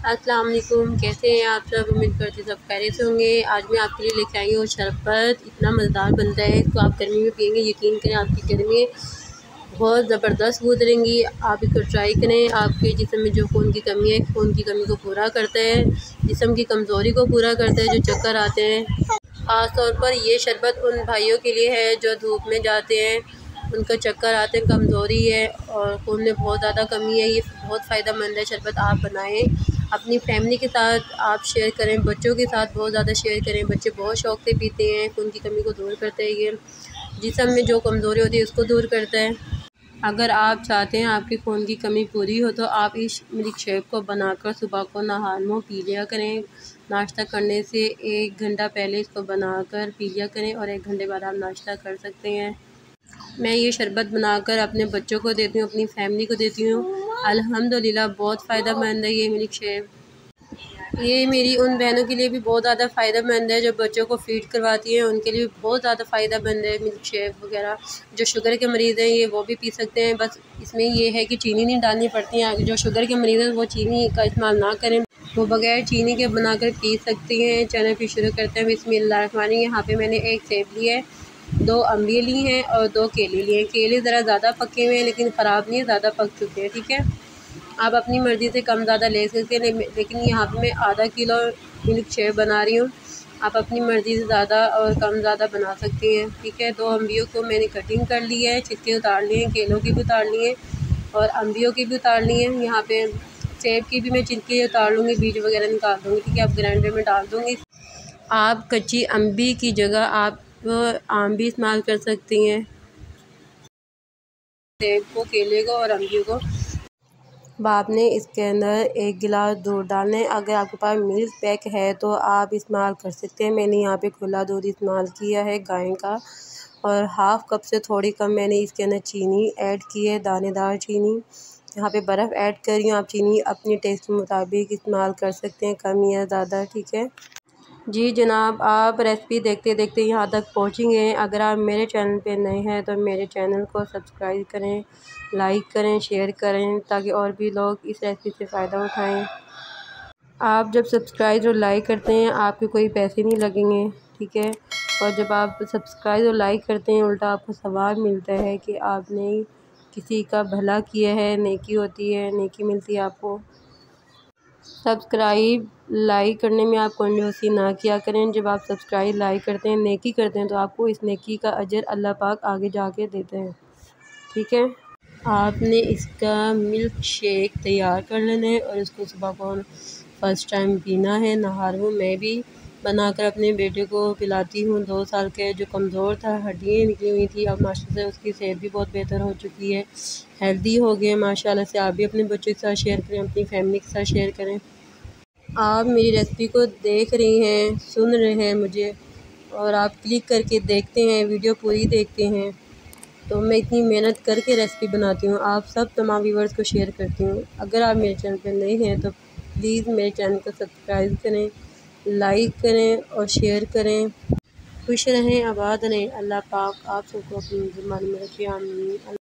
अस्सलाम वालेकुम, कैसे हैं आप सब। उम्मीद करती सब खैरियत से होंगे। आज मैं आपके लिए लेके आई हूँ शरबत। इतना मज़ेदार बनता है, इसको आप गर्मी में पिएंगे, यकीन करें आपकी गर्मी बहुत ज़बरदस्त गुजरेंगी। आप इसको ट्राई करें। आपके जिस्म में जो खून की कमी है, खून की कमी को पूरा करता है, जिस्म की कमज़ोरी को पूरा करता है, जो चक्कर आते हैं। ख़ास तौर पर ये शरबत उन भाइयों के लिए है जो धूप में जाते हैं, उनका चक्कर आते हैं, कमज़ोरी है और खून में बहुत ज़्यादा कमी है। ये बहुत फ़ायदेमंद है शरबत। आप बनाएं, अपनी फैमिली के साथ आप शेयर करें, बच्चों के साथ बहुत ज़्यादा शेयर करें। बच्चे बहुत शौक़ से पीते हैं। खून की कमी को दूर करता है, ये जिस्म में जो कमज़ोरी होती है उसको दूर करता है। अगर आप चाहते हैं आपकी खून की कमी पूरी हो तो आप इस मिल्क शेक को बनाकर सुबह को नहा मुँह पी लिया करें। नाश्ता करने से 1 घंटा पहले इसको बनाकर पी लिया करें और 1 घंटे बाद आप नाश्ता कर सकते हैं। मैं ये शरबत बनाकर अपने बच्चों को देती हूँ, अपनी फैमिली को देती हूँ। अल्हम्दुलिल्लाह बहुत फ़ायदेमंद है ये मिल्क शेक। ये मेरी उन बहनों के लिए भी बहुत ज़्यादा फ़ायदेमंद है जो बच्चों को फ़ीड करवाती हैं, उनके लिए बहुत ज़्यादा फ़ायदेमंद है मिल्क शेक वगैरह। जो शुगर के मरीज़ हैं ये वो भी पी सकते हैं। बस इसमें ये है कि चीनी नहीं डालनी पड़ती है। जो शुगर के मरीज़ हैं वो चीनी का इस्तेमाल ना करें, वो बगैर चीनी के बनाकर पी सकती हैं। चलें फिर शुरू करते हैं। बिस्मिल्लाहिर्रहमानिर्रहीम। यहाँ पे मैंने 1 सेब लिया है, 2 अम्बियाँ ली हैं और 2 केले लिए हैं। केले ज़रा ज़्यादा पके हुए हैं लेकिन ख़राब नहीं है, ज़्यादा पक चुके हैं। ठीक है, आप अपनी मर्ज़ी से कम ज़्यादा ले सकते हैं, लेकिन यहाँ पे मैं आधा किलो मिल्क शेक बना रही हूँ। आप अपनी मर्ज़ी से ज़्यादा और कम ज़्यादा बना सकती हैं। ठीक है, 2 अम्बियों को मैंने कटिंग कर ली है, छिलके उतार लिए हैं, केलों की भी उतार लिए हैं और अम्बियों की भी उतार ली हैं। यहाँ पे सेब की भी मैं छिलके उतार लूँगी, बीज वगैरह निकाल दूँगी। ठीक है, आप ग्राइंडर में डाल दूँगी। आप कच्ची अम्बी की जगह आप आम भी इस्तेमाल कर सकती हैं। सेब को, केले को और अम्बियों को अब आपने इसके अंदर 1 गिलास दूध डालना है। अगर आपके पास मिल्क पैक है तो आप इस्तेमाल कर सकते हैं। मैंने यहाँ पे खुला दूध इस्तेमाल किया है गाय का, और हाफ़ कप से थोड़ी कम मैंने इसके अंदर चीनी ऐड की है, दानेदार चीनी। यहाँ पे बर्फ़ ऐड कर रही हूँ। आप चीनी अपने टेस्ट के मुताबिक इस्तेमाल कर सकते हैं, कम या ज़्यादा। ठीक है जी जनाब, आप रेसिपी देखते देखते यहाँ तक पहुँचेंगे। अगर आप मेरे चैनल पे नए हैं तो मेरे चैनल को सब्सक्राइब करें, लाइक करें, शेयर करें, ताकि और भी लोग इस रेसिपी से फ़ायदा उठाएं। आप जब सब्सक्राइब और लाइक करते हैं आपके कोई पैसे नहीं लगेंगे। ठीक है, और जब आप सब्सक्राइब और लाइक करते हैं उल्टा आपको सवाब मिलता है कि आपने किसी का भला किया है, नेकी होती है, नेकी मिलती है आपको। सब्सक्राइब लाइक करने में आप कंजूसी ना किया करें। जब आप सब्सक्राइब लाइक करते हैं, नेकी करते हैं, तो आपको इस नेकी का अजर अल्लाह पाक आगे जाके देते हैं। ठीक है, आपने इसका मिल्क शेक तैयार कर लेना है और इसको सुबह को फ़र्स्ट टाइम पीना है। नहार में मैं भी बनाकर अपने बेटे को पिलाती हूँ। 2 साल के, जो कमज़ोर था, हड्डियाँ निकली हुई थी, अब माशाल्लाह से उसकी सेहत भी बहुत बेहतर हो चुकी है, हेल्दी हो गए माशाल्लाह से। आप भी अपने बच्चों के साथ शेयर करें, अपनी फैमिली के साथ शेयर करें। आप मेरी रेसिपी को देख रही हैं, सुन रहे हैं मुझे, और आप क्लिक करके देखते हैं, वीडियो पूरी देखते हैं, तो मैं इतनी मेहनत करके रेसिपी बनाती हूँ, आप सब तमाम व्यूअर्स को शेयर करती हूँ। अगर आप मेरे चैनल पर नए हैं तो प्लीज़ मेरे चैनल को सब्सक्राइब करें, लाइक करें और शेयर करें। खुश रहें, आबाद रहें। अल्लाह पाक आप सबको अपनी ज़िम्मेदारी में रखे। आमीन।